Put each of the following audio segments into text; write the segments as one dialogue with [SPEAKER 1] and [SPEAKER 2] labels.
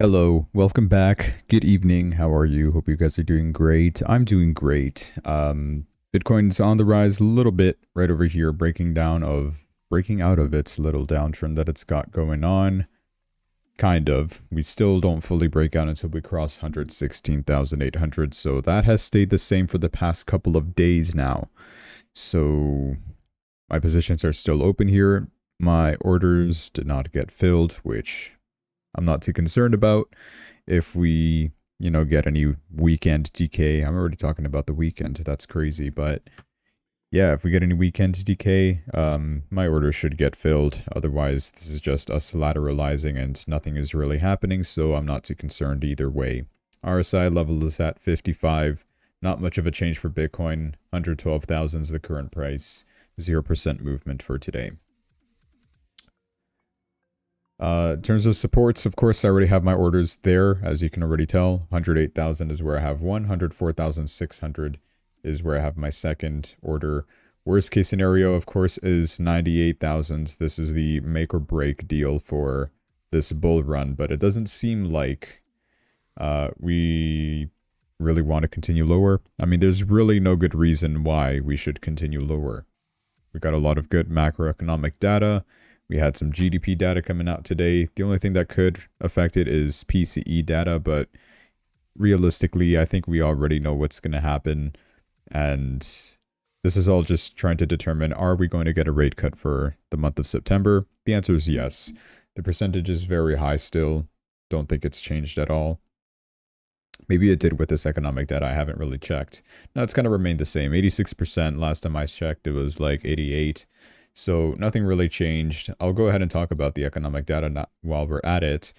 [SPEAKER 1] Hello, welcome back. Good evening. How are you? Hope you guys are doing great. I'm doing great. Bitcoin's on the rise a little bit right over here, breaking out of its little downtrend that it's got going on. Kind of. We still don't fully break out until we cross 116,800, so that has stayed the same for the past couple of days now. So my positions are still open here. My orders did not get filled, which I'm not too concerned about. If we, get any weekend decay, I'm already talking about the weekend. That's crazy. But yeah, if we get any weekend decay, my order should get filled. Otherwise, this is just us lateralizing and nothing is really happening. So I'm not too concerned either way. RSI level is at 55. Not much of a change for Bitcoin. 112,000 is the current price. 0% movement for today. In terms of supports, of course, I already have my orders there, as you can already tell. 108,000 is where I have one. 104,600 is where I have my second order. Worst case scenario, of course, is 98,000. This is the make or break deal for this bull run, but it doesn't seem like we really want to continue lower. I mean, there's really no good reason why we should continue lower. We got a lot of good macroeconomic data. We had some GDP data coming out today. The only thing that could affect it is PCE data, but realistically, I think we already know what's going to happen. And this is all just trying to determine, are we going to get a rate cut for the month of September? The answer is yes. The percentage is very high still. Don't think it's changed at all. Maybe it did with this economic data. I haven't really checked. No, it's kind of remained the same. 86%. Last time I checked, it was like 88. So nothing really changed. I'll go ahead and talk about the economic data while we're at it.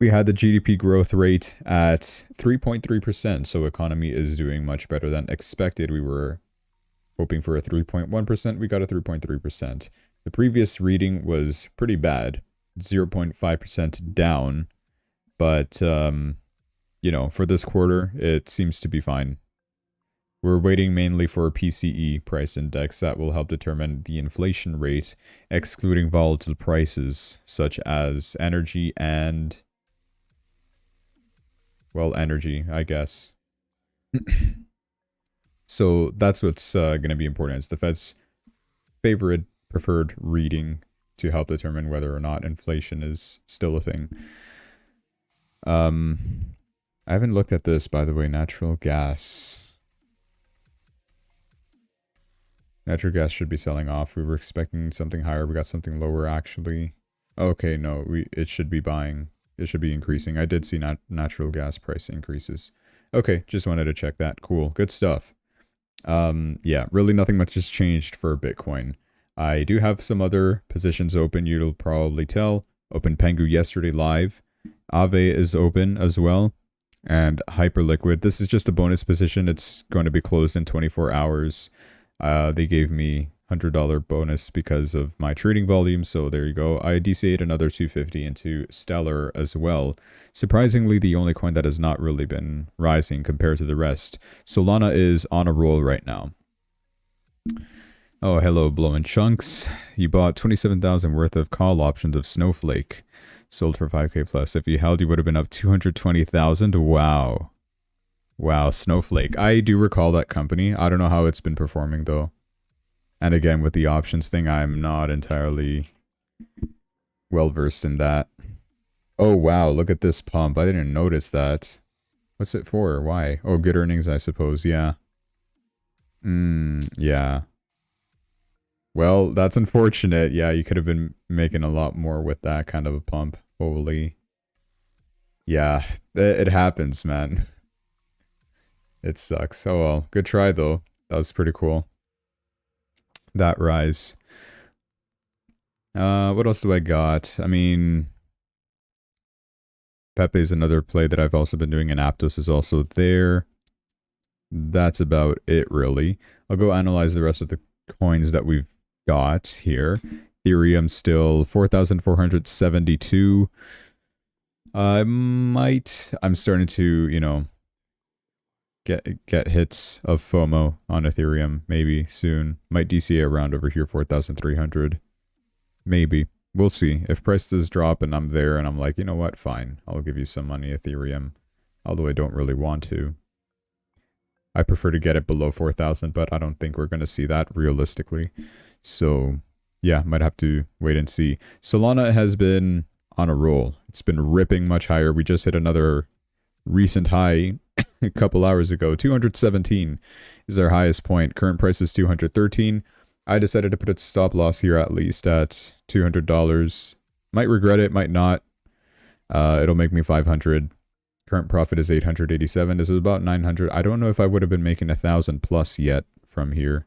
[SPEAKER 1] We had the GDP growth rate at 3.3%, so economy is doing much better than expected. We were hoping for a 3.1%. We got a 3.3%. The previous reading was pretty bad, 0.5% down. But, for this quarter, it seems to be fine. We're waiting mainly for a PCE price index that will help determine the inflation rate, excluding volatile prices such as energy and, well, energy, I guess. So that's what's going to be important. It's the Fed's preferred reading to help determine whether or not inflation is still a thing. I haven't looked at this, by the way. Natural gas should be selling off. We were expecting something higher. We got something lower, actually. Okay, no, it should be buying. It should be increasing. I did see natural gas price increases. Okay, just wanted to check that. Cool, good stuff. Yeah, really nothing much has changed for Bitcoin. I do have some other positions open. You'll probably tell. Open Pengu yesterday live. Aave is open as well. And Hyperliquid. This is just a bonus position. It's going to be closed in 24 hours. They gave me $100 bonus because of my trading volume, so there you go. I DCA'd another 250 into Stellar as well. Surprisingly, the only coin that has not really been rising compared to the rest. Solana is on a roll right now. Oh, hello, Blowing Chunks. You bought 27,000 worth of call options of Snowflake. Sold for 5k plus. If you held, you would have been up 220,000. Wow. Wow, Snowflake. I do recall that company. I don't know how it's been performing, though. And again, with the options thing, I'm not entirely well-versed in that. Oh, wow, look at this pump. I didn't notice that. What's it for? Why? Oh, good earnings, I suppose. Yeah. Yeah. Well, that's unfortunate. Yeah, you could have been making a lot more with that kind of a pump. Holy. Yeah, it happens, man. It sucks. Oh well. Good try though. That was pretty cool. That rise. What else do I got? I mean, Pepe is another play that I've also been doing, and Aptos is also there. That's about it, really. I'll go analyze the rest of the coins that we've got here. Ethereum still 4,472. I'm starting to, get hits of FOMO on Ethereum maybe soon. Might DCA around over here 4,300. Maybe. we'll see. If price does drop and I'm there and I'm like, you know what, fine, I'll give you some money, Ethereum. Although I don't really want to. I prefer to get it below 4,000, but I don't think we're going to see that realistically. So, yeah, might have to wait and see. Solana has been on a roll. It's been ripping much higher. We just hit another recent high a couple hours ago. 217 is our highest point. Current price is 213. I decided to put a stop loss here at least at $200. Might regret it, might not. It'll make me 500. Current profit is 887. This is about 900. I don't know if I would have been making 1,000 plus yet from here.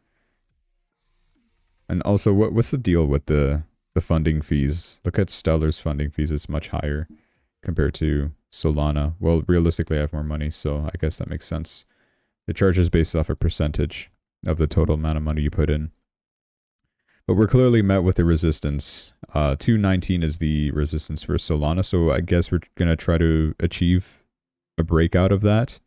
[SPEAKER 1] And also, what's the deal with the funding fees? Look at Stellar's funding fees. It's much higher compared to Solana. Well, realistically, I have more money, so I guess that makes sense. The charge is based off a percentage of the total amount of money you put in. But we're clearly met with a resistance. 219 is the resistance for Solana, so I guess we're going to try to achieve a breakout of that.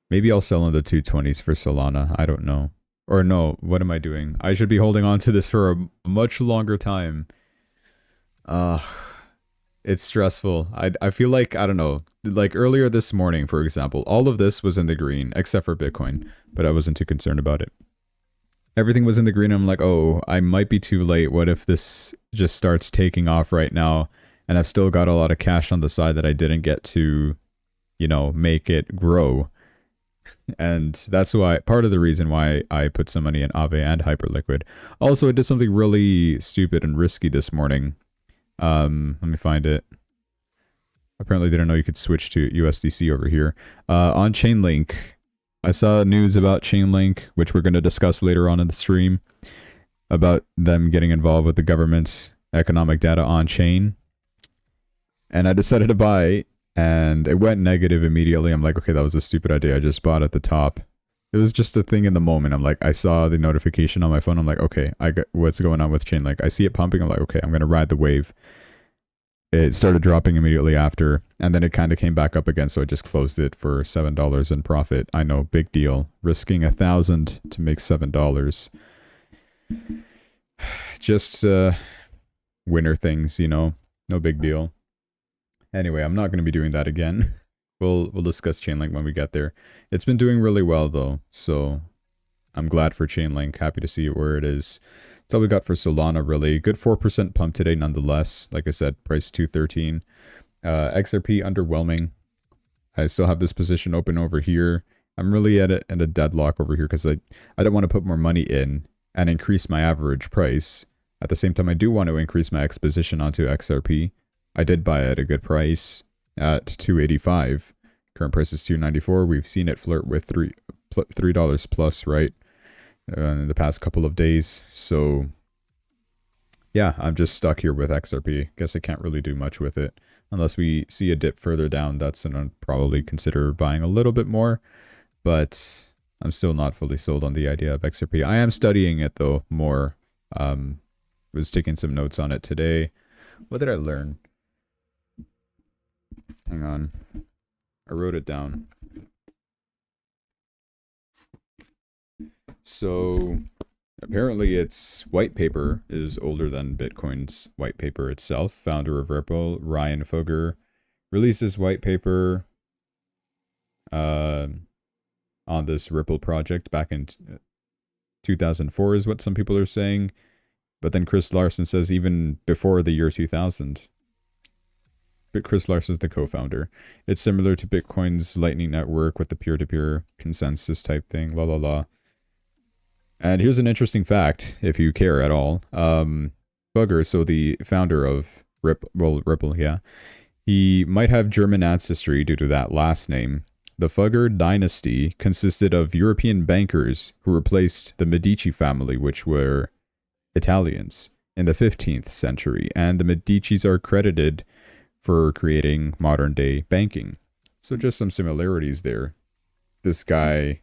[SPEAKER 1] Maybe I'll sell in the 220s for Solana. I don't know. Or no, what am I doing? I should be holding on to this for a much longer time. It's stressful. I feel like, I don't know, like earlier this morning, for example, all of this was in the green, except for Bitcoin, but I wasn't too concerned about it. Everything was in the green. I'm like, oh, I might be too late. What if this just starts taking off right now? And I've still got a lot of cash on the side that I didn't get to, you know, make it grow. And that's why, part of the reason why I put some money in Aave and Hyperliquid. Also, I did something really stupid and risky this morning. Let me find it. Apparently didn't know you could switch to USDC over here. On Chainlink, I saw news about Chainlink, which we're going to discuss later on in the stream, about them getting involved with the government's economic data on chain. And I decided to buy, and it went negative immediately. I'm like, okay, that was a stupid idea. I just bought at the top. It was just a thing in the moment. I'm like, I saw the notification on my phone. I'm like, okay, I got what's going on with Chainlink. I see it pumping. I'm like, okay, I'm going to ride the wave. It started dropping immediately after, and then it kind of came back up again, so I just closed it for $7 in profit. I know, big deal. Risking 1,000 to make $7. Just winner things, you know, no big deal. Anyway, I'm not going to be doing that again. We'll discuss Chainlink when we get there. It's been doing really well though, so I'm glad for Chainlink. Happy to see it where it is. That's all we got for Solana, really. Good 4% pump today nonetheless. Like I said, price 213. XRP underwhelming. I still have this position open over here. I'm really at a deadlock over here because I don't want to put more money in and increase my average price. At the same time, I do want to increase my exposition onto XRP. I did buy it at a good price at $2.85. Current price is $2.94. We've seen it flirt with $3 plus, right? In the past couple of days. So yeah, I'm just stuck here with XRP. Guess I can't really do much with it. Unless we see a dip further down, that's when I'd probably consider buying a little bit more. But I'm still not fully sold on the idea of XRP. I am studying it though more. Was taking some notes on it today. What did I learn? Hang on. I wrote it down. So apparently its white paper is older than Bitcoin's white paper itself. Founder of Ripple, Ryan Fogger, released his white paper on this Ripple project back in 2004 is what some people are saying. But then Chris Larsen says even before the year 2000. But Chris Larsen is the co-founder. It's similar to Bitcoin's Lightning Network with the peer-to-peer consensus type thing, la la la. And here's an interesting fact, if you care at all. Bugger, so the founder of Ripple, yeah. He might have German ancestry due to that last name. The Fugger dynasty consisted of European bankers who replaced the Medici family, which were Italians, in the 15th century. And the Medicis are credited for creating modern-day banking. So just some similarities there. This guy,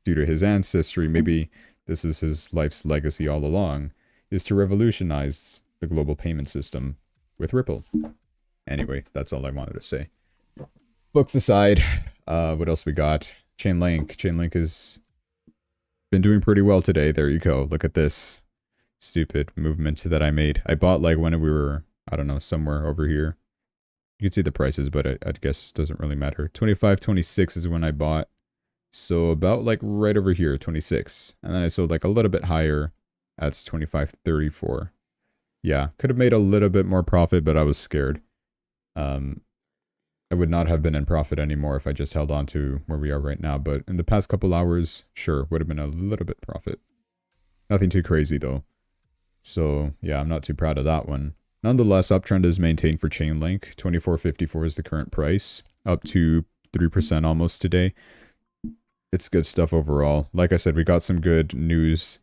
[SPEAKER 1] due to his ancestry, maybe this is his life's legacy all along, is to revolutionize the global payment system with Ripple. Anyway, that's all I wanted to say. Books aside, what else we got? Chainlink. Chainlink has been doing pretty well today. There you go. Look at this. Stupid movement that I made. I bought like when we were, I don't know, somewhere over here. You can see the prices, but I guess it doesn't really matter. 25.26 is when I bought. So about like right over here, 26. And then I sold like a little bit higher. That's 25.34. Yeah, could have made a little bit more profit, but I was scared. I would not have been in profit anymore if I just held on to where we are right now. But in the past couple hours, sure, would have been a little bit profit. Nothing too crazy though. So yeah, I'm not too proud of that one. Nonetheless, uptrend is maintained for Chainlink. 24.54 is the current price, up to 3% almost today. It's good stuff overall. Like I said, we got some good news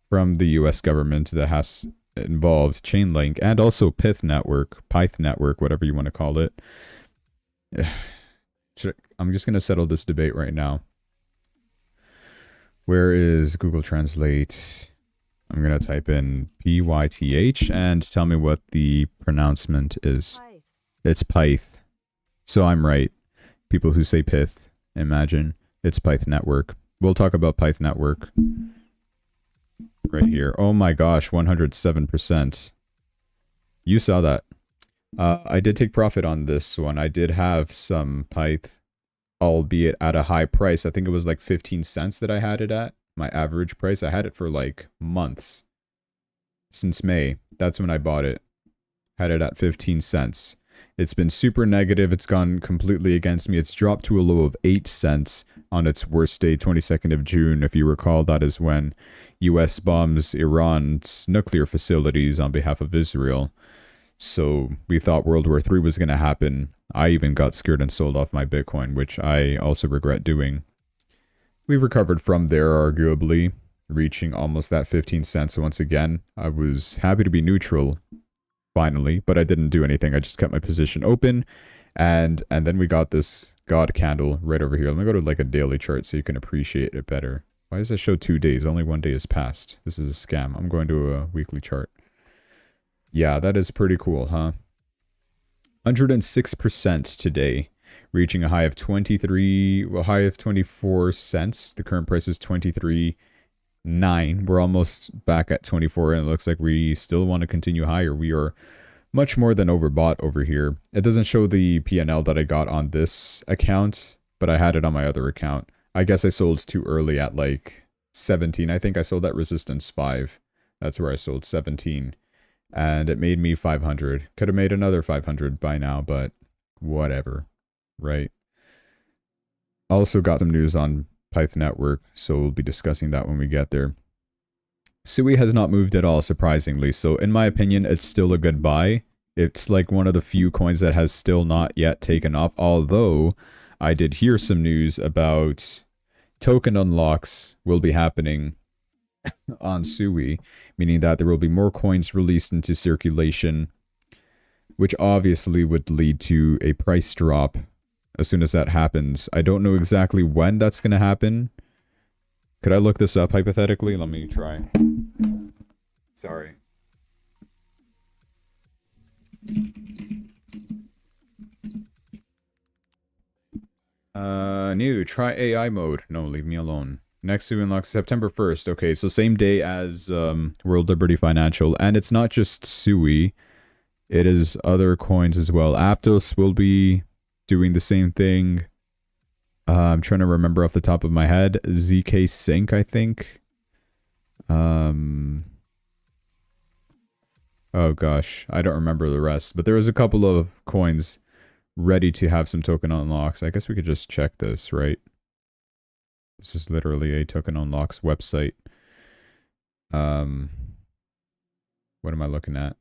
[SPEAKER 1] from the US government that has involved Chainlink and also Pyth network, whatever you want to call it. I'm just going to settle this debate right now. Where is Google Translate? I'm going to type in Pyth and tell me what the pronouncement is.
[SPEAKER 2] Pyth.
[SPEAKER 1] It's Pyth. So I'm right. People who say Pyth, imagine. It's Pyth network. We'll talk about Pyth network right here. Oh my gosh, 107%. You saw that. I did take profit on this one. I did have some Pyth, albeit at a high price. I think it was like 15 cents that I had it at. My average price. I had it for like months. Since May. That's when I bought it. Had it at 15 cents. It's been super negative. It's gone completely against me. It's dropped to a low of 8 cents on its worst day, 22nd of June. If you recall, that is when US bombs Iran's nuclear facilities on behalf of Israel. So we thought World War III was going to happen. I even got scared and sold off my Bitcoin, which I also regret doing. We recovered from there, arguably, reaching almost that 15 cents once again. I was happy to be neutral, finally, but I didn't do anything. I just kept my position open, and then we got this God candle right over here. Let me go to like a daily chart so you can appreciate it better. Why does it show 2 days? Only 1 day has passed. This is a scam. I'm going to a weekly chart. Yeah, that is pretty cool, huh? 106% today, reaching a high of 24 cents. The current price is 23.9. We're almost back at 24, and it looks like we still want to continue higher. We are much more than overbought over here. It doesn't show the P&L that I got on this account, but I had it on my other account. I guess I sold too early at like 17. I think I sold at resistance 5. That's where I sold 17. And it made me 500. Could have made another 500 by now, but whatever, right? Also got some news on Pyth network, so we'll be discussing that when we get there. SUI has not moved at all, surprisingly, so in my opinion, it's still a good buy. It's like one of the few coins that has still not yet taken off, although I did hear some news about token unlocks will be happening on SUI, meaning that there will be more coins released into circulation, which obviously would lead to a price drop as soon as that happens. I don't know exactly when that's going to happen. Could I look this up hypothetically? Let me try. Sorry. New. Try AI mode. No, leave me alone. Next to unlock September 1st. Okay, so same day as World Liberty Financial. And it's not just SUI. It is other coins as well. Aptos will be doing the same thing. I'm trying to remember off the top of my head. ZK Sync, I think. Oh gosh, I don't remember the rest. But there was a couple of coins ready to have some token unlocks. I guess we could just check this, right? This is literally a token unlocks website. What am I looking at?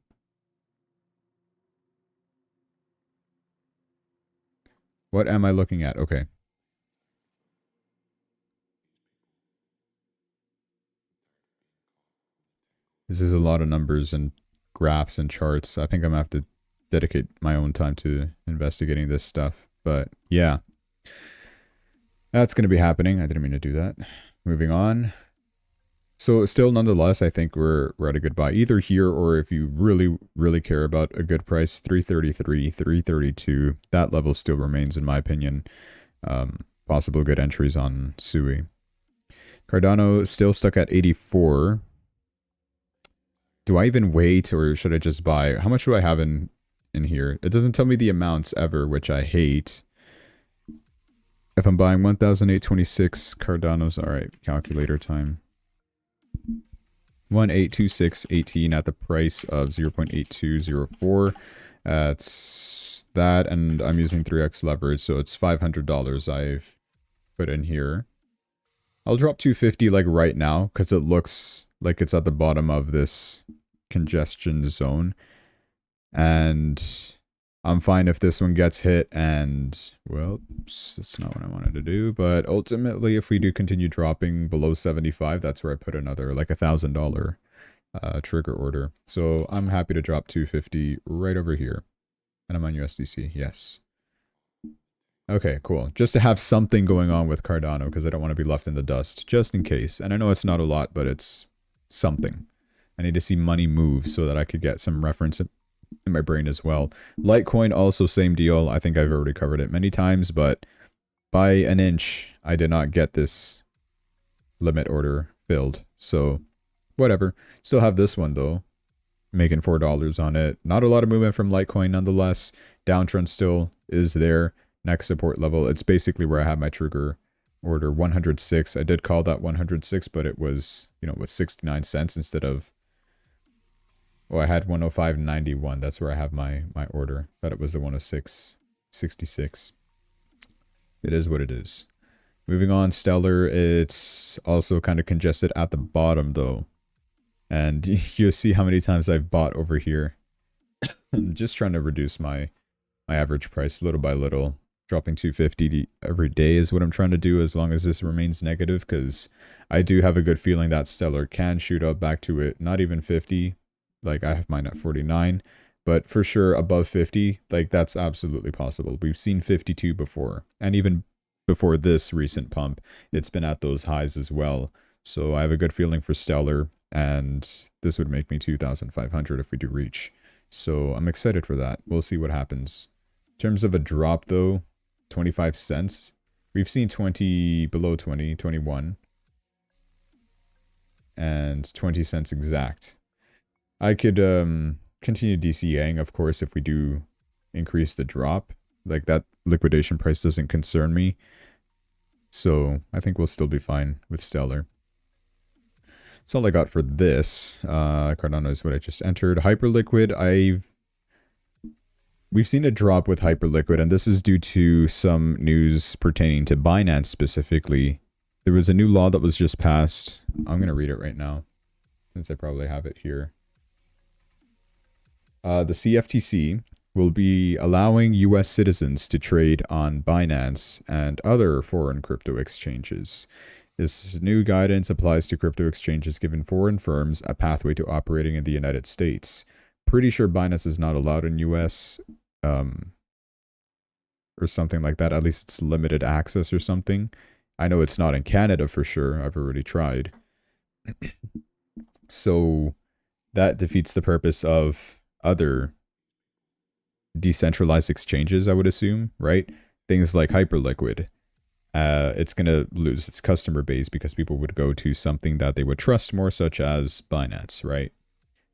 [SPEAKER 1] What am I looking at? Okay. This is a lot of numbers and graphs and charts. I think I'm going to have to dedicate my own time to investigating this stuff. But yeah. That's going to be happening. I didn't mean to do that. Moving on. So still, nonetheless, I think we're at a good buy. Either here or if you really, really care about a good price, 333, 332. That level still remains, in my opinion. Possible good entries on SUI. Cardano still stuck at 84. Do I even wait or should I just buy? How much do I have in here? It doesn't tell me the amounts ever, which I hate. If I'm buying 1,826 Cardanos, all right, calculator time. 1826.18 at the price of 0.8204. That's that, and I'm using 3x leverage, so it's $500 I've put in here. I'll drop 250 like right now because it looks like it's at the bottom of this congestion zone. And I'm fine if this one gets hit and, well, oops, that's not what I wanted to do. But ultimately, if we do continue dropping below 75, that's where I put another like $1,000 trigger order. So I'm happy to drop 250 right over here. And I'm on USDC, yes. Okay, cool. Just to have something going on with Cardano because I don't want to be left in the dust, just in case. And I know it's not a lot, but it's something. I need to see money move so that I could get some reference in my brain as well. Litecoin also same deal. I think I've already covered it many times, but by an inch, I did not get this limit order filled. So whatever. Still have this one though. Making $4 on it. Not a lot of movement from Litecoin nonetheless. Downtrend still is there. Next support level. It's basically where I have my trigger order 106. I did call that 106, but it was, you know, with 69 cents instead of, well, I had 105.91. That's where I have my order. Thought it was the 106.66. It is what it is. Moving on, Stellar. It's also kind of congested at the bottom though. And you see how many times I've bought over here. I'm just trying to reduce my average price little by little. Dropping 250 every day is what I'm trying to do as long as this remains negative, because I do have a good feeling that Stellar can shoot up back to it. Not even 50. Like I have mine at 49. But for sure above 50, like that's absolutely possible. We've seen 52 before. And even before this recent pump, it's been at those highs as well. So I have a good feeling for Stellar. And this would make me 2,500 if we do reach. So I'm excited for that. We'll see what happens. In terms of a drop though, 25 cents. We've seen 20, below 20, 21. And 20 cents exact. I could continue DCAing, of course, if we do increase the drop. Like that liquidation price doesn't concern me. So I think we'll still be fine with Stellar. That's all I got for this. Cardano is what I just entered. Hyperliquid, we've seen a drop with Hyperliquid, and this is due to some news pertaining to Binance specifically. There was a new law that was just passed. I'm going to read it right now, since I probably have it here. The CFTC will be allowing U.S. citizens to trade on Binance and other foreign crypto exchanges. This new guidance applies to crypto exchanges giving foreign firms a pathway to operating in the United States. Pretty sure Binance is not allowed in US or something like that. At least it's limited access or something. I know it's not in Canada for sure. I've already tried. So that defeats the purpose of other decentralized exchanges, I would assume, right? Things like Hyperliquid. It's going to lose its customer base because people would go to something that they would trust more, such as Binance, right?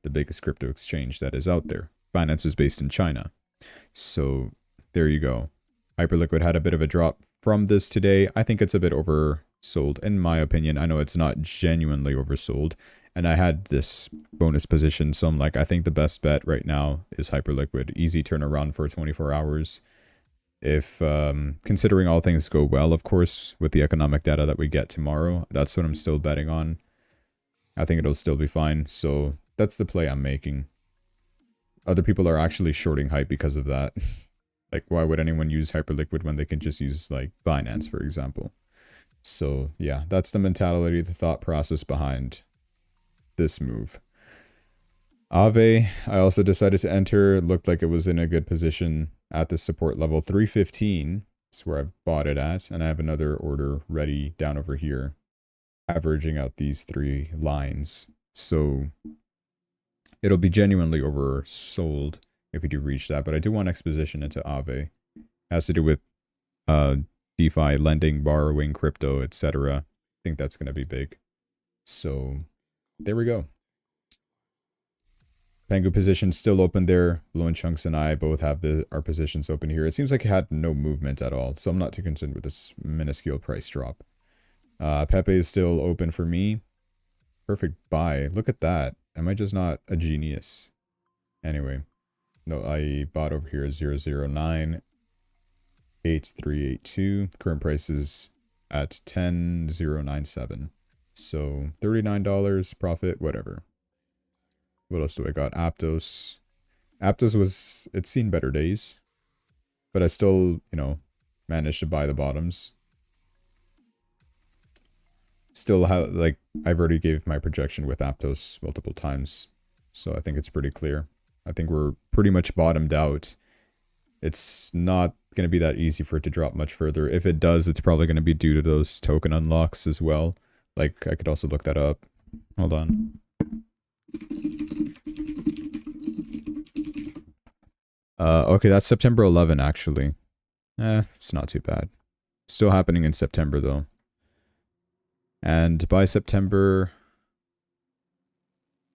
[SPEAKER 1] The biggest crypto exchange that is out there. Binance is based in China. So there you go. Hyperliquid had a bit of a drop from this today. I think it's a bit oversold, in my opinion. I know it's not genuinely oversold. And I had this bonus position, so I'm like, I think the best bet right now is Hyperliquid. Easy turnaround for 24 hours. If considering all things go well, of course, with the economic data that we get tomorrow, that's what I'm still betting on. I think it'll still be fine. So that's the play I'm making. Other people are actually shorting Hype because of that. Like, why would anyone use Hyperliquid when they can just use, like, Binance, for example? So, yeah, that's the mentality, the thought process behind this move. Aave, I also decided to enter. It looked like it was in a good position at the support level 315. That's where I've bought it at. And I have another order ready down over here, averaging out these three lines. So it'll be genuinely oversold if we do reach that. But I do want exposition into Aave. It has to do with DeFi, lending, borrowing, crypto, etc. I think that's going to be big. So there we go. Pangu position still open there. Blue and Chunks and I both have our positions open here. It seems like it had no movement at all, so I'm not too concerned with this minuscule price drop. Pepe is still open for me. Perfect buy. Look at that. Am I just not a genius? Anyway, no, I bought over here 009 8382. Current price is at 10097. So $39 profit, whatever. What else do I got? Aptos. Aptos it's seen better days, but I still, managed to buy the bottoms. Still have, like, I've already gave my projection with Aptos multiple times, so I think it's pretty clear. I think we're pretty much bottomed out. It's not going to be that easy for it to drop much further. If it does, it's probably going to be due to those token unlocks as well. Like, I could also look that up. Hold on. Okay, that's September 11, actually. It's not too bad. Still happening in September, though. And by September...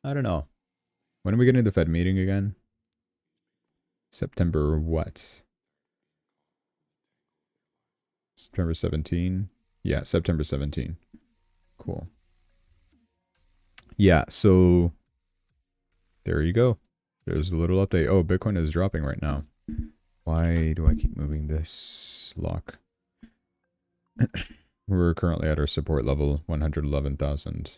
[SPEAKER 1] I don't know. When are we getting the Fed meeting again? September what? September 17? Yeah, September 17. Cool. Yeah, so... there you go. There's a little update. Oh, Bitcoin is dropping right now. Why do I keep moving this lock? We're currently at our support level, 111,000.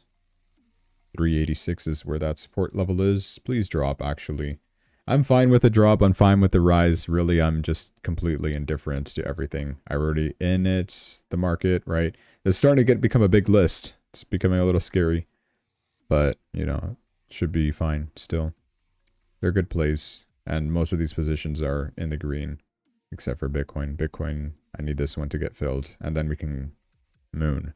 [SPEAKER 1] 386 is where that support level is. Please drop, actually. I'm fine with the drop. I'm fine with the rise. Really, I'm just completely indifferent to everything. I'm already in it, the market, right? It's starting to become a big list. It's becoming a little scary. But, should be fine still. They're good plays. And most of these positions are in the green. Except for Bitcoin. Bitcoin, I need this one to get filled. And then we can moon.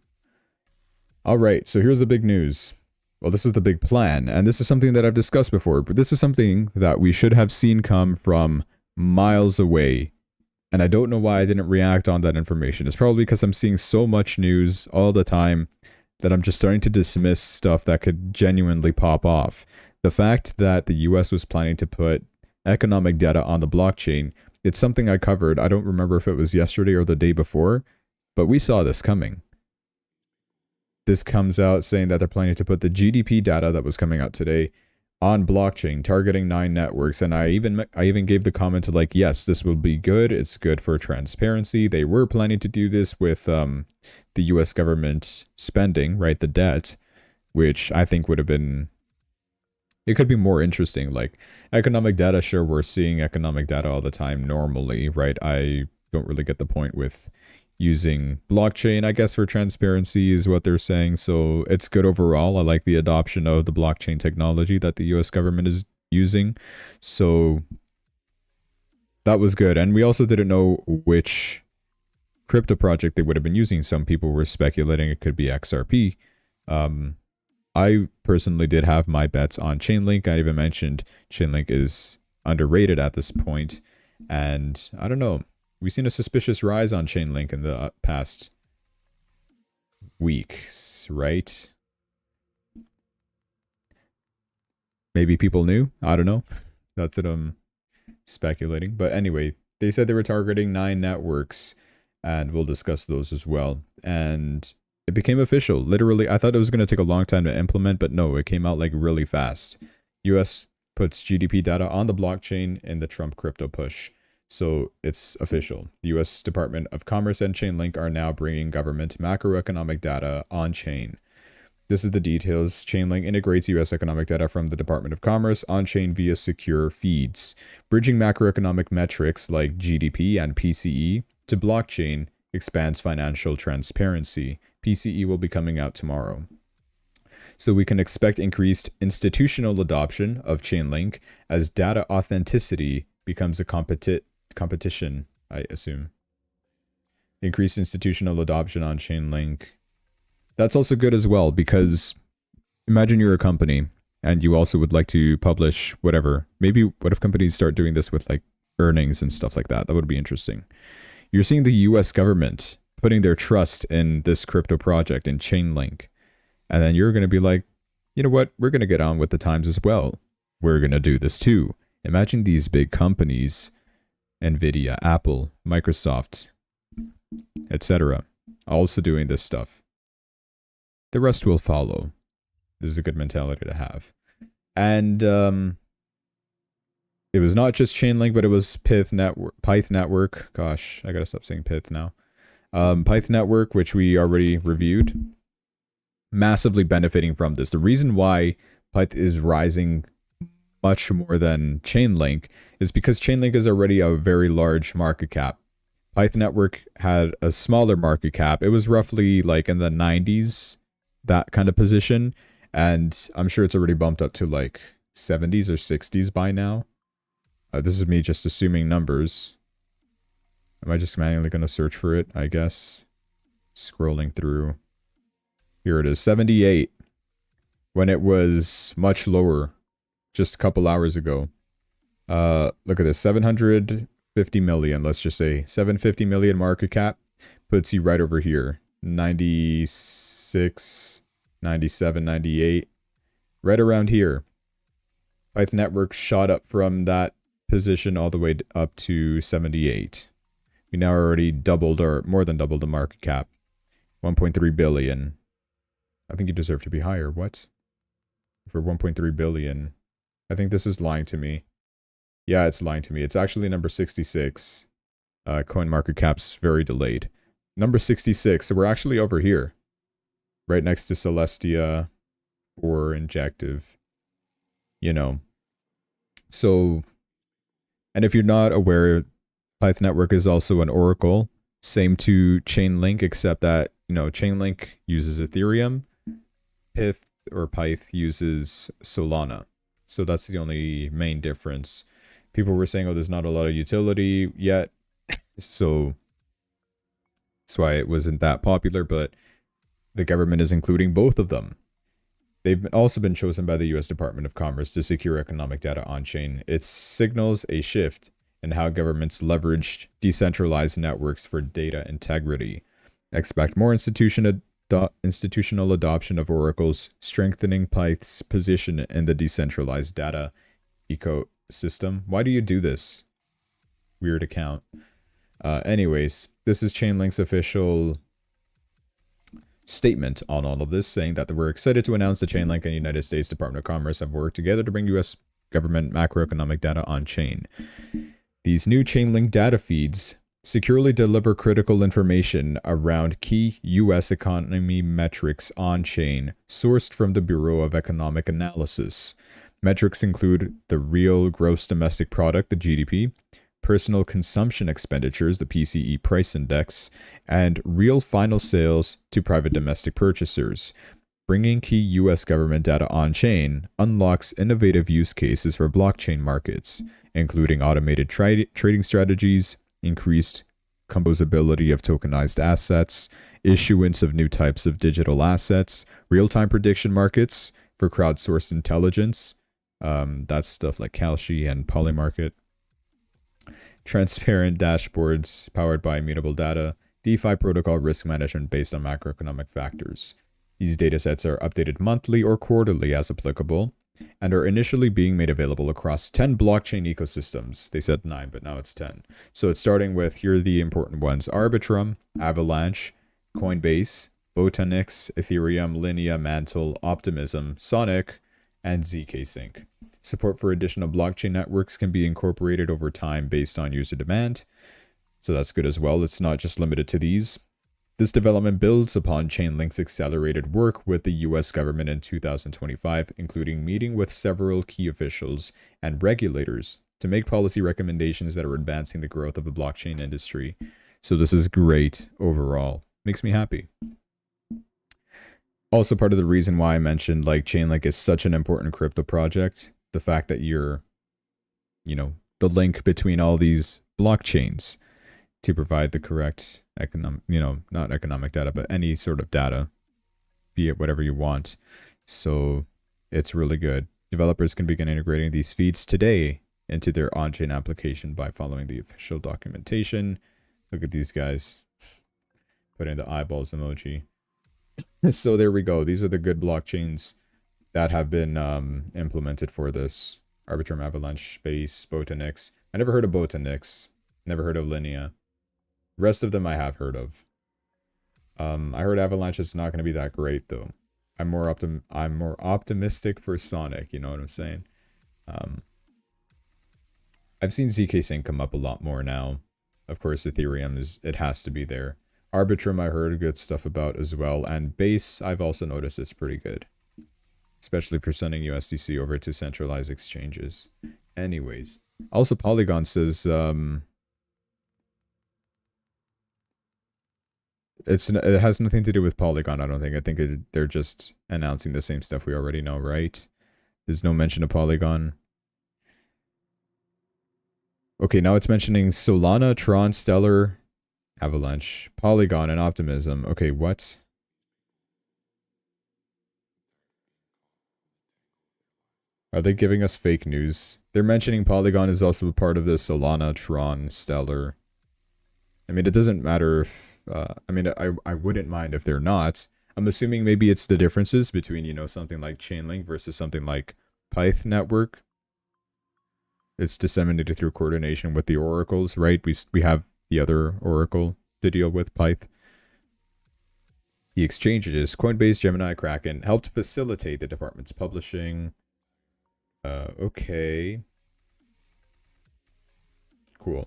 [SPEAKER 1] Alright, so here's the big news. Well, this is the big plan, and this is something that I've discussed before, but this is something that we should have seen come from miles away, and I don't know why I didn't react on that information. It's probably because I'm seeing so much news all the time that I'm just starting to dismiss stuff that could genuinely pop off. The fact that the US was planning to put economic data on the blockchain, it's something I covered. I don't remember if it was yesterday or the day before, but we saw this coming. This comes out saying that they're planning to put the GDP data that was coming out today on blockchain, targeting 9 networks. And I even gave the comment to like, yes, this will be good. It's good for transparency. They were planning to do this with the US government spending, right? The debt, which I think would have been, it could be more interesting. Like economic data, sure, we're seeing economic data all the time normally, right? I don't really get the point with using blockchain, I guess, for transparency is what they're saying. So it's good overall. I like the adoption of the blockchain technology that the US government is using. So that was good. And we also didn't know which crypto project they would have been using. Some people were speculating it could be XRP. I personally did have my bets on Chainlink. I even mentioned Chainlink is underrated at this point. And I don't know. We've seen a suspicious rise on Chainlink in the past weeks, right? Maybe people knew. I don't know. That's what I'm speculating. But anyway, they said they were targeting 9 networks, and we'll discuss those as well. And it became official. Literally, I thought it was going to take a long time to implement, but no, it came out like really fast. US puts GDP data on the blockchain in the Trump crypto push. So it's official. The US Department of Commerce and Chainlink are now bringing government macroeconomic data on chain. This is the details. Chainlink integrates US economic data from the Department of Commerce on chain via secure feeds, bridging macroeconomic metrics like GDP and PCE to blockchain expands financial transparency. PCE will be coming out tomorrow. So we can expect increased institutional adoption of Chainlink as data authenticity becomes a competition, I assume. Increased institutional adoption on Chainlink. That's also good as well, because imagine you're a company and you also would like to publish whatever. Maybe what if companies start doing this with like earnings and stuff like that? That would be interesting. You're seeing the US government putting their trust in this crypto project in Chainlink. And then you're going to be like, you know what? We're going to get on with the times as well. we're going to do this too. Imagine these big companies, Nvidia, Apple, Microsoft, etc., also doing this stuff. The rest will follow. This is a good mentality to have. And it was not just Chainlink, but it was Pyth network. Gosh, I gotta stop saying Pyth now. Pyth network, which we already reviewed, massively benefiting from this. The reason why Pyth is rising much more than Chainlink is because Chainlink is already a very large market cap. Pyth network had a smaller market cap. It was roughly like in the 90s, that kind of position. And I'm sure it's already bumped up to like 70s or 60s by now. This is me just assuming numbers. Am I just manually going to search for it, I guess? Scrolling through. Here it is, 78. When it was much lower, just a couple hours ago. Look at this, 750 million, let's just say. 750 million market cap puts you right over here. 96, 97, 98. Right around here. Pyth network shot up from that position all the way up to 78. We now already doubled, or more than doubled, the market cap. 1.3 billion. I think you deserve to be higher. What? For 1.3 billion. I think this is lying to me. Yeah, it's lying to me. It's actually number 66. Coin market cap's very delayed. Number 66. So we're actually over here. Right next to Celestia or Injective. You know. So, and if you're not aware, Pyth network is also an Oracle. Same to Chainlink, except that, you know, Chainlink uses Ethereum. Pyth uses Solana. So that's the only main difference. People were saying, oh, there's not a lot of utility yet. So that's why it wasn't that popular, but the government is including both of them. They've also been chosen by the US Department of Commerce to secure economic data on-chain. It signals a shift in how governments leverage decentralized networks for data integrity. Expect more institutional adoption of Oracle's, strengthening Pyth's position in the decentralized data ecosystem. Why do you do this? Weird account. Anyways, this is Chainlink's official statement on all of this, saying that we're excited to announce that Chainlink and United States Department of Commerce have worked together to bring U.S. government macroeconomic data on-chain. These new Chainlink data feeds securely deliver critical information around key U.S. economy metrics on-chain, sourced from the Bureau of Economic Analysis. Metrics include the real gross domestic product, the GDP, personal consumption expenditures, the PCE price index, and real final sales to private domestic purchasers. Bringing key U.S. government data on-chain unlocks innovative use cases for blockchain markets, including automated trading strategies, increased composability of tokenized assets, issuance of new types of digital assets, real-time prediction markets for crowdsourced intelligence. That's stuff like Kalshi and Polymarket. Transparent dashboards powered by immutable data, DeFi protocol risk management based on macroeconomic factors. These datasets are updated monthly or quarterly as applicable, and are initially being made available across 10 blockchain ecosystems. They said 9, but now it's 10. So it's starting with, here are the important ones: Arbitrum, Avalanche, Coinbase, Botanix, Ethereum, Linea, Mantle, Optimism, Sonic, and zk-Sync. Support for additional blockchain networks can be incorporated over time based on user demand. So that's good as well. It's not just limited to these. This development builds upon Chainlink's accelerated work with the US government in 2025, including meeting with several key officials and regulators to make policy recommendations that are advancing the growth of the blockchain industry. So this is great overall. Makes me happy. Also, part of the reason why I mentioned like Chainlink is such an important crypto project, the fact that you're, the link between all these blockchains to provide the correct not economic data, but any sort of data, be it whatever you want. So it's really good. Developers can begin integrating these feeds today into their on-chain application by following the official documentation. Look at these guys putting the eyeballs emoji. So there we go. These are the good blockchains that have been implemented for this. Arbitrum, Avalanche, Base, Botanix. I never heard of Botanix. Never heard of Linea. The rest of them I have heard of. I heard Avalanche is not going to be that great though. I'm more optimistic for Sonic, you know what I'm saying? I've seen ZK Sync come up a lot more now. Of course, Ethereum it has to be there. Arbitrum I heard good stuff about as well, and Base I've also noticed it's pretty good. Especially for sending USDC over to centralized exchanges. Anyways. Also Polygon says it has nothing to do with Polygon, I don't think. I think they're just announcing the same stuff we already know, right? There's no mention of Polygon. Okay, now it's mentioning Solana, Tron, Stellar, Avalanche, Polygon, and Optimism. Okay, what? Are they giving us fake news? They're mentioning Polygon is also a part of the Solana, Tron, Stellar. I mean, it doesn't matter if... I mean, I wouldn't mind if they're not. I'm assuming maybe it's the differences between, you know, something like Chainlink versus something like Pyth network. It's disseminated through coordination with the oracles, right? We have the other oracle to deal with, Pyth. The exchanges, Coinbase, Gemini, Kraken, helped facilitate the department's publishing. Okay. Cool.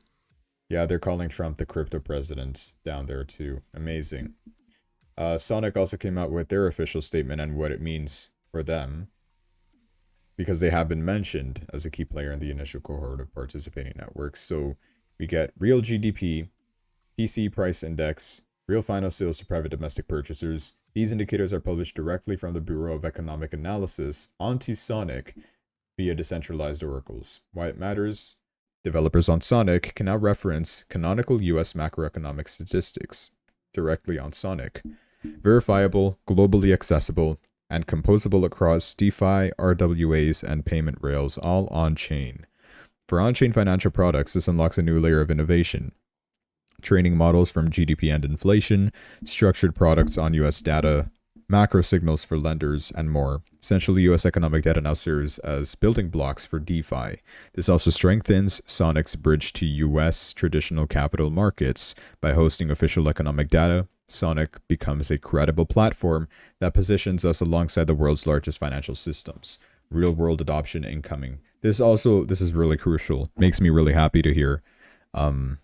[SPEAKER 1] Yeah, they're calling Trump the crypto president down there too. Amazing. Sonic also came out with their official statement on what it means for them, because they have been mentioned as a key player in the initial cohort of participating networks. So we get real GDP, PC price index, real final sales to private domestic purchasers. These indicators are published directly from the Bureau of Economic Analysis onto Sonic via decentralized oracles. Why it matters? Developers on Sonic can now reference canonical US macroeconomic statistics directly on Sonic. Verifiable, globally accessible, and composable across DeFi, RWAs, and payment rails, all on-chain. For on-chain financial products, this unlocks a new layer of innovation. Training models from GDP and inflation, structured products on US data, macro signals for lenders, and more. Essentially, US economic data now serves as building blocks for DeFi. This also strengthens Sonic's bridge to US traditional capital markets. By hosting official economic data, Sonic becomes a credible platform that positions us alongside the world's largest financial systems. Real-world adoption incoming. This is really crucial. Makes me really happy to hear. I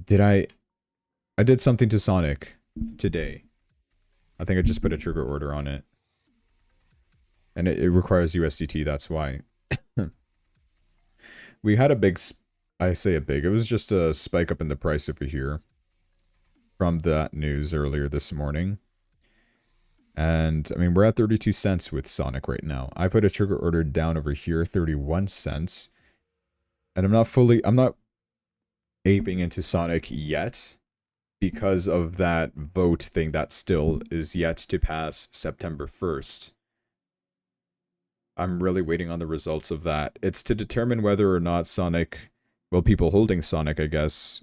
[SPEAKER 1] did something to Sonic today. I think I just put a trigger order on it. And it requires USDT, that's why. We had a big, it was just a spike up in the price over here from that news earlier this morning. And, I mean, we're at 32 cents with Sonic right now. I put a trigger order down over here, 31 cents. And I'm not aping into Sonic yet, because of that vote thing that still is yet to pass September 1st. I'm really waiting on the results of that. It's to determine whether or not Sonic, well, people holding Sonic, I guess,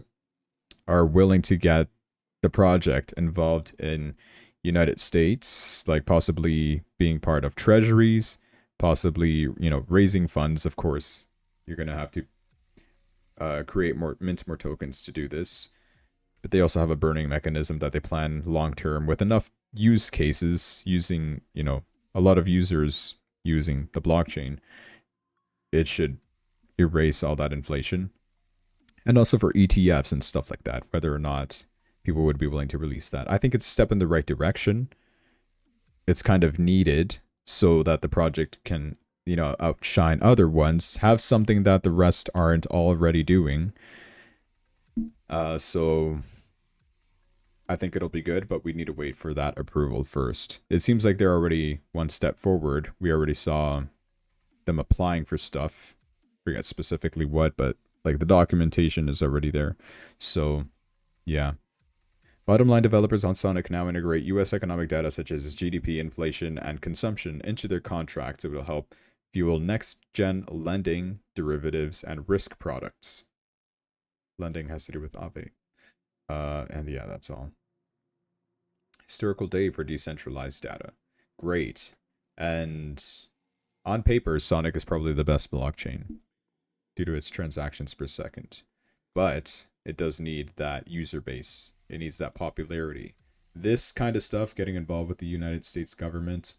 [SPEAKER 1] are willing to get the project involved in United States, like possibly being part of treasuries, possibly, you know, raising funds. Of course, you're going to have to mint more tokens to do this. But they also have a burning mechanism that they plan long-term with enough use cases using, you know, a lot of users using the blockchain. It should erase all that inflation. And also for ETFs and stuff like that, whether or not people would be willing to release that. I think it's a step in the right direction. It's kind of needed so that the project can, you know, outshine other ones, have something that the rest aren't already doing. So I think it'll be good, but we need to wait for that approval first. It seems like they're already one step forward. We already saw them applying for stuff. Forget specifically what, but like the documentation is already there. So yeah. Bottom line, developers on Sonic now integrate US economic data such as GDP, inflation, and consumption into their contracts. It will help fuel next-gen lending, derivatives, and risk products. Lending has to do with Aave. And yeah, that's all. Historical day for decentralized data. Great. And On paper, Sonic is probably the best blockchain due to its transactions per second. But it does need that user base. It needs that popularity. This kind of stuff, getting involved with the United States government,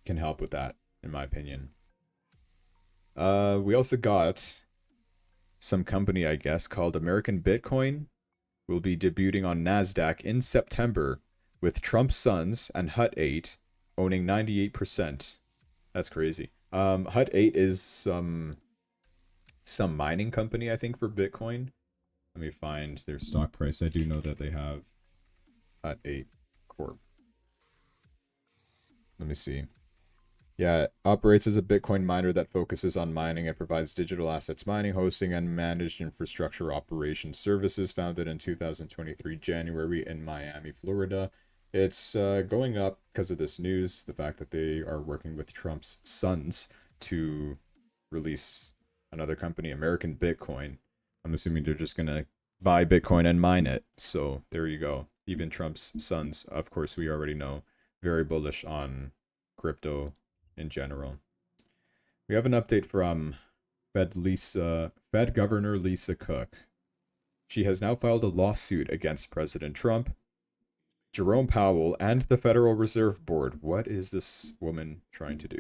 [SPEAKER 1] can help with that, in my opinion. We also got some company, I guess, called American Bitcoin. Will be debuting on NASDAQ in September with Trump's sons and Hut 8 owning 98%. That's crazy. Hut 8 is some mining company, I think, for Bitcoin. Let me find their stock price. I do know that they have Hut 8 Corp. Let me see. Yeah, it operates as a Bitcoin miner that focuses on mining and provides digital assets mining, hosting, and managed infrastructure operations services. Founded in 2023 January in Miami, Florida. It's going up because of this news, the fact that they are working with Trump's sons to release another company, American Bitcoin. I'm assuming they're just going to buy Bitcoin and mine it. So there you go. Even Trump's sons, of course, we already know, very bullish on crypto in general. We have an update from Fed Governor Lisa Cook. She has now filed a lawsuit against President Trump, Jerome Powell, and the Federal Reserve Board. What is this woman trying to do?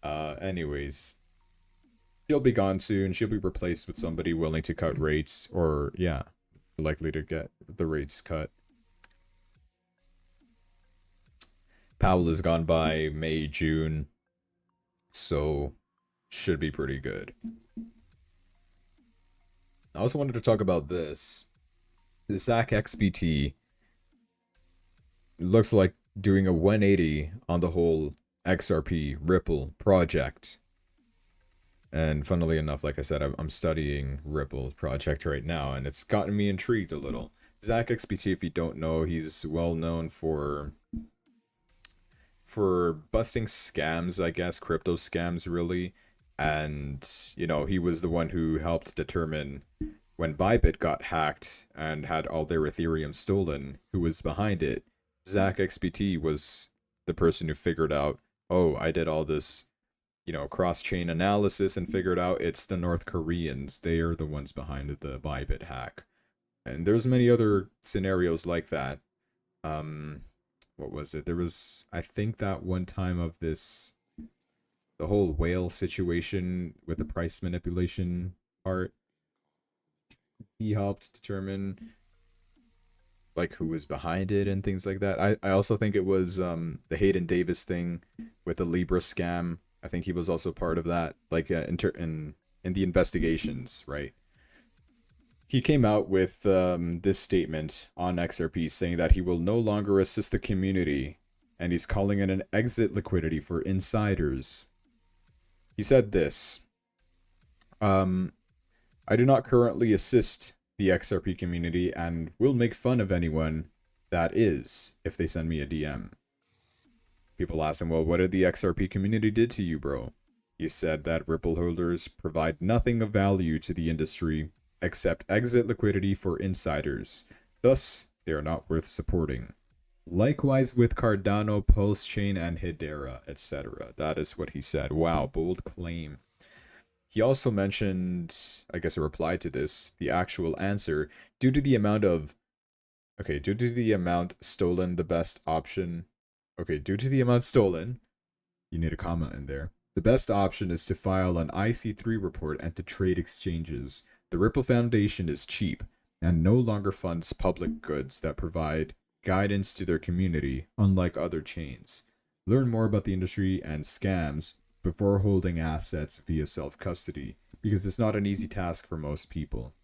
[SPEAKER 1] Anyways, she'll be gone soon. She'll be replaced with somebody willing to cut rates, or yeah, likely to get the rates cut. Powell is gone by May, June, so should be pretty good. I also wanted to talk about this. The Zach XBT looks like doing a 180 on the whole XRP Ripple project. And funnily enough, like I said, I'm studying Ripple project right now, and it's gotten me intrigued a little. Zach XBT, if you don't know, he's well known for busting scams, I guess, crypto scams, really. And, you know, he was the one who helped determine when Bybit got hacked and had all their Ethereum stolen, who was behind it. Zach XBT was the person who figured out, oh, I did all this, you know, cross-chain analysis and figured out it's the North Koreans. They are the ones behind the Bybit hack. And there's many other scenarios like that. What was it? There was, I think, that one time of this, the whole whale situation with the price manipulation part. He helped determine like who was behind it and things like that. I also think it was the Hayden Davis thing with the Libra scam. I think he was also part of that, like in the investigations, right? He came out with this statement on XRP saying that he will no longer assist the community, and he's calling it an exit liquidity for insiders. He said this, I do not currently assist the XRP community and will make fun of anyone that is if they send me a DM. People ask him, well, what did the XRP community did to you, bro? He said that Ripple holders provide nothing of value to the industry except exit liquidity for insiders. Thus, they are not worth supporting. Likewise with Cardano, Pulse Chain, and Hedera, etc. That is what he said. Wow, bold claim. He also mentioned, I guess a reply to this, the actual answer, due to the amount stolen, the best option. Okay, due to the amount stolen, you need a comma in there. The best option is to file an IC3 report and to trade exchanges. The Ripple Foundation is cheap and no longer funds public goods that provide guidance to their community, unlike other chains. Learn more about the industry and scams before holding assets via self-custody, because it's not an easy task for most people.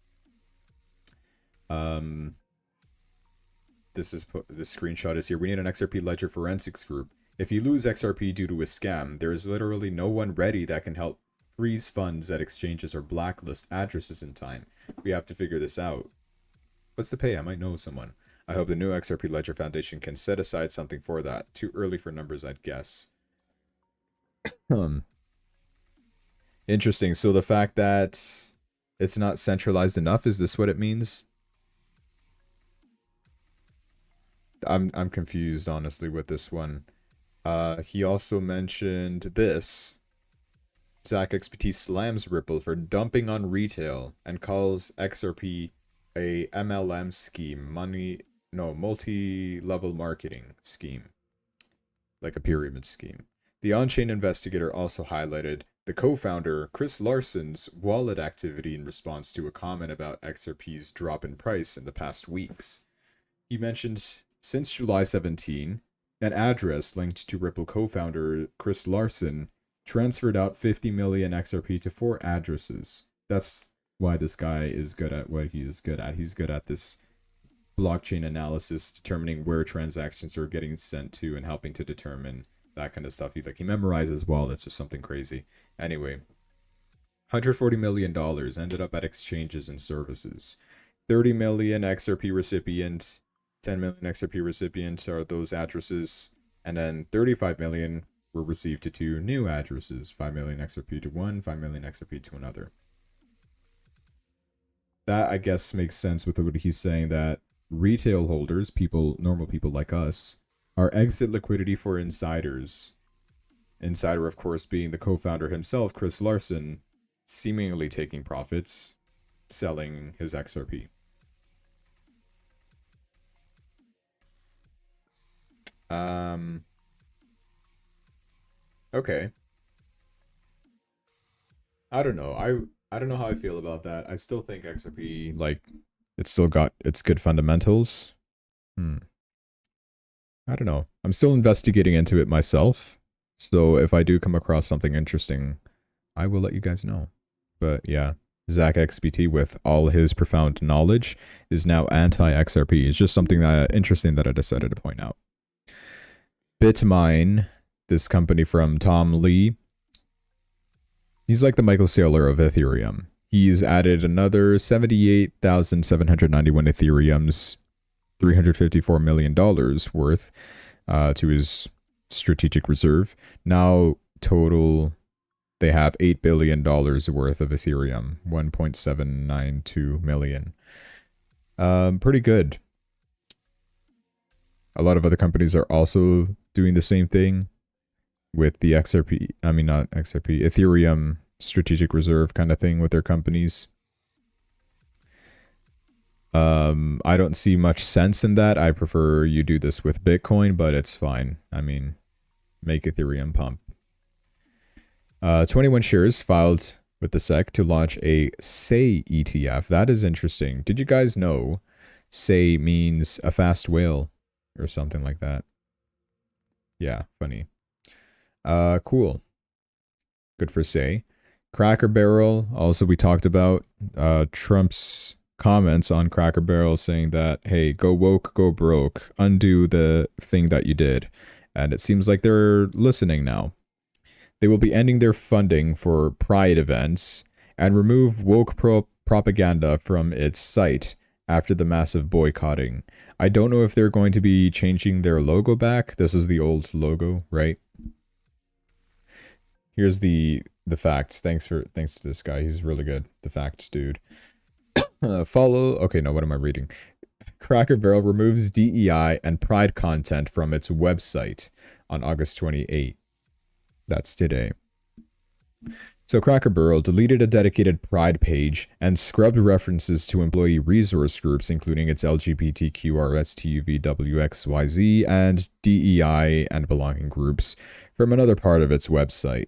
[SPEAKER 1] This screenshot is here. We need an XRP ledger forensics group. If you lose XRP due to a scam, there is literally no one ready that can help freeze funds at exchanges or blacklist addresses in time. We have to figure this out. What's the pay? I might know someone. I hope the new XRP Ledger Foundation can set aside something for that. Too early for numbers, I'd guess. Interesting. So the fact that it's not centralized enough, is this what it means? I'm confused, honestly, with this one. He also mentioned this. Zach XPT slams Ripple for dumping on retail and calls XRP a MLM scheme, multi-level marketing scheme, like a pyramid scheme. The on-chain investigator also highlighted the co-founder Chris Larson's wallet activity in response to a comment about XRP's drop in price in the past weeks. He mentioned since July 17, an address linked to Ripple co-founder Chris Larson transferred out 50 million XRP to 4 addresses. That's why this guy is good at what he is good at. He's good at this blockchain analysis, determining where transactions are getting sent to and helping to determine that kind of stuff. He memorizes wallets or something crazy. Anyway, $140 million ended up at exchanges and services. 30 million XRP recipient, 10 million XRP recipients are those addresses, and then 35 million were received to 2 new addresses, 5 million XRP to one, 5 million XRP to another. That, I guess, makes sense with what he's saying, that retail holders, normal people like us, are exit liquidity for insiders. Insider, of course, being the co-founder himself, Chris Larson, seemingly taking profits, selling his XRP. Okay. I don't know. I don't know how I feel about that. I still think XRP, like, it's still got its good fundamentals. I don't know. I'm still investigating into it myself. So if I do come across something interesting, I will let you guys know. But yeah, Zach XBT, with all his profound knowledge, is now anti-XRP. It's just something interesting that I decided to point out. Bitmine, this company from Tom Lee, he's like the Michael Saylor of Ethereum. He's added another 78,791 Ethereums, $354 million worth to his strategic reserve. Now, total, they have $8 billion worth of Ethereum, 1.792 million. Pretty good. A lot of other companies are also doing the same thing with the XRP, I mean, not XRP, Ethereum strategic reserve kind of thing with their companies. I don't see much sense in that. I prefer you do this with Bitcoin, but it's fine. I mean, make Ethereum pump. 21 shares filed with the SEC to launch a SAY ETF. That is interesting. Did you guys know SAY means a fast whale or something like that? Yeah, funny. Cool. Good for SAY. Cracker Barrel, also we talked about Trump's comments on Cracker Barrel saying that, hey, go woke, go broke, undo the thing that you did. And it seems like they're listening now. They will be ending their funding for Pride events and remove woke propaganda from its site after the massive boycotting. I don't know if they're going to be changing their logo back. This is the old logo, right? Here's the facts. Thanks to this guy. He's really good. The facts, dude. Okay, no, what am I reading? Cracker Barrel removes DEI and Pride content from its website on August 28. That's today. So Cracker Barrel deleted a dedicated Pride page and scrubbed references to employee resource groups, including its LGBTQRSTUVWXYZ and DEI and belonging groups, from another part of its website.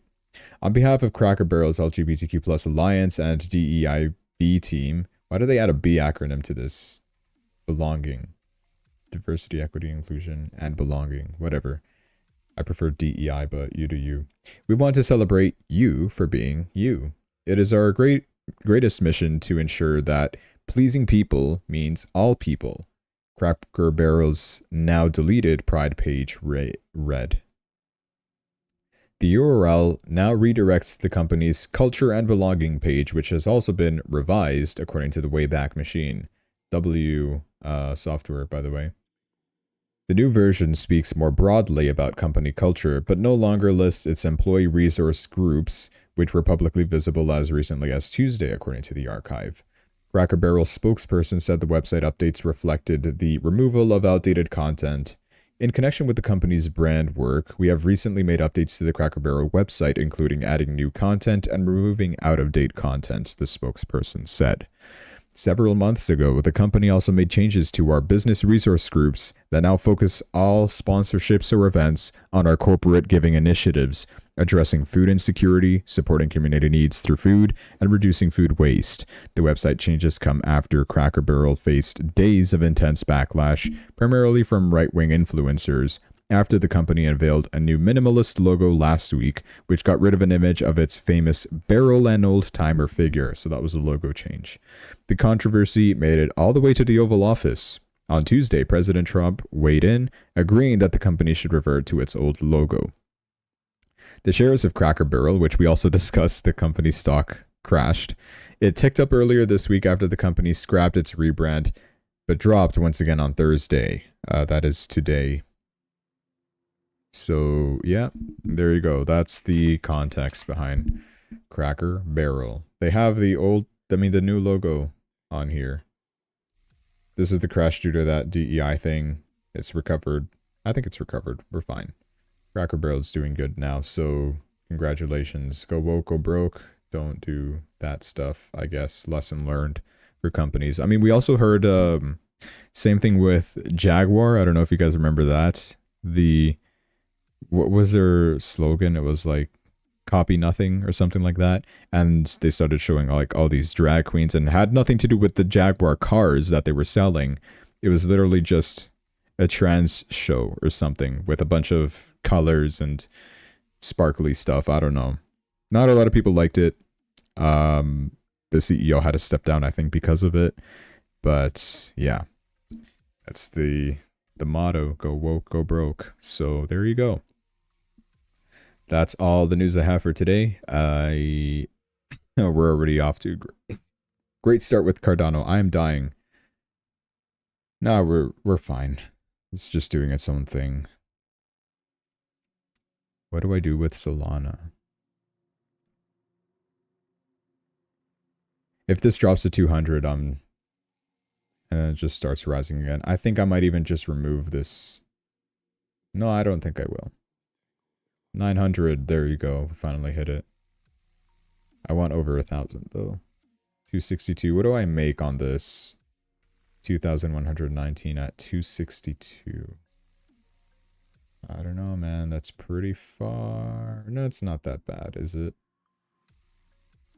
[SPEAKER 1] On behalf of Cracker Barrel's LGBTQ+ Alliance and DEIB team, why do they add a B acronym to this? Belonging. Diversity, equity, inclusion, and belonging. Whatever. I prefer DEI, but you do you. We want to celebrate you for being you. It is our greatest mission to ensure that pleasing people means all people. Cracker Barrel's now deleted Pride page read. The URL now redirects the company's Culture and Belonging page, which has also been revised according to the Wayback Machine. Software, by the way. The new version speaks more broadly about company culture, but no longer lists its employee resource groups, which were publicly visible as recently as Tuesday, according to the archive. Cracker Barrel's spokesperson said the website updates reflected the removal of outdated content In connection with the company's brand work, we have recently made updates to the Cracker Barrel website, including adding new content and removing out-of-date content, the spokesperson said. Several months ago, the company also made changes to our business resource groups that now focus all sponsorships or events on our corporate giving initiatives, addressing food insecurity, supporting community needs through food, and reducing food waste. The website changes come after Cracker Barrel faced days of intense backlash, primarily from right-wing influencers, after the company unveiled a new minimalist logo last week, which got rid of an image of its famous barrel and old-timer figure. So that was a logo change. The controversy made it all the way to the Oval Office. On Tuesday, President Trump weighed in, agreeing that the company should revert to its old logo. The shares of Cracker Barrel, which we also discussed, the company's stock crashed. It ticked up earlier this week after the company scrapped its rebrand, but dropped once again on Thursday. That is today. So, yeah, there you go. That's the context behind Cracker Barrel. They have the new logo on here. This is the crash due to that DEI thing. It's recovered. I think it's recovered. We're fine. Cracker Barrel is doing good now, so congratulations. Go woke, go broke. Don't do that stuff, I guess. Lesson learned for companies. I mean, we also heard same thing with Jaguar. I don't know if you guys remember that. What was their slogan? It was like copy nothing or something like that. And they started showing like all these drag queens, and had nothing to do with the Jaguar cars that they were selling. It was literally just a trans show or something with a bunch of colors and sparkly stuff. I don't know. Not a lot of people liked it. The CEO had to step down, I think, because of it. But yeah, that's the motto. Go woke, go broke. So there you go. That's all the news I have for today. We're already off to great start with Cardano. I am dying. No, we're fine. It's just doing its own thing. What do I do with Solana? If this drops to 200, and it just starts rising again. I think I might even just remove this. No, I don't think I will. 900, there you go. Finally hit it. I want over 1,000 though. 262. What do I make on this? 2,119 at 262. I don't know, man. That's pretty far. No, it's not that bad, is it?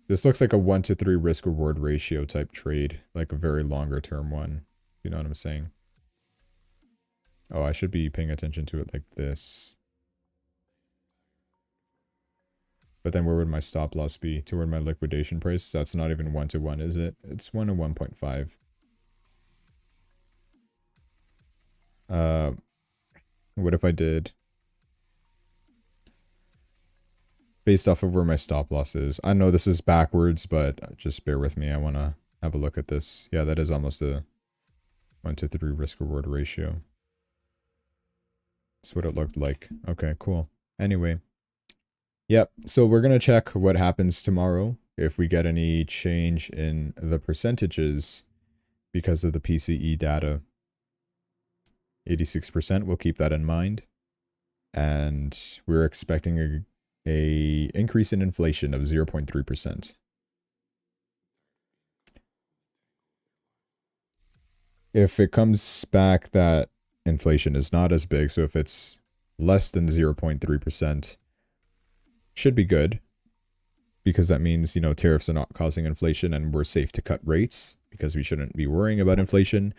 [SPEAKER 1] This looks like a 1-to-3 risk-reward ratio type trade. Like a very longer term one. You know what I'm saying? Oh, I should be paying attention to it like this. But then where would my stop loss be? Toward my liquidation price? That's not even 1-to-1, is it? It's 1 to 1.5. What if I did based off of where my stop loss is? I know this is backwards, but just bear with me. I want to have a look at this. Yeah, that is almost a 1-to-3 risk reward ratio. That's what it looked like. Okay, cool. Anyway. Yep, so we're going to check what happens tomorrow if we get any change in the percentages because of the PCE data. 86%, we'll keep that in mind. And we're expecting a increase in inflation of 0.3%. If it comes back that inflation is not as big, so if it's less than 0.3%, should be good, because that means, you know, tariffs are not causing inflation and we're safe to cut rates because we shouldn't be worrying about inflation.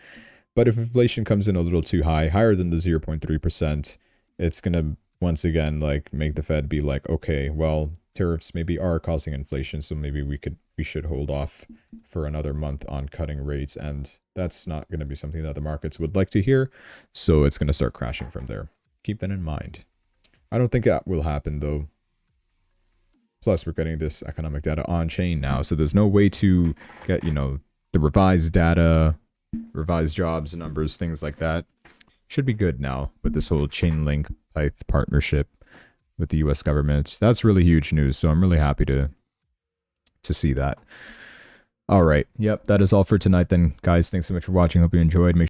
[SPEAKER 1] But if inflation comes in a little too high, higher than the 0.3%, it's going to once again like make the Fed be like, okay, well, tariffs maybe are causing inflation, so maybe we should hold off for another month on cutting rates, and that's not going to be something that the markets would like to hear, so it's going to start crashing from there. Keep that in mind. I don't think that will happen though. Plus, we're getting this economic data on chain now, so there's no way to get, you know, the revised data, revised jobs numbers, things like that. Should be good now with this whole Chainlink Pyth partnership with the US government. That's really huge news, so I'm really happy to see that. All right. Yep, that is all for tonight then, guys. Thanks so much for watching. Hope you enjoyed. Make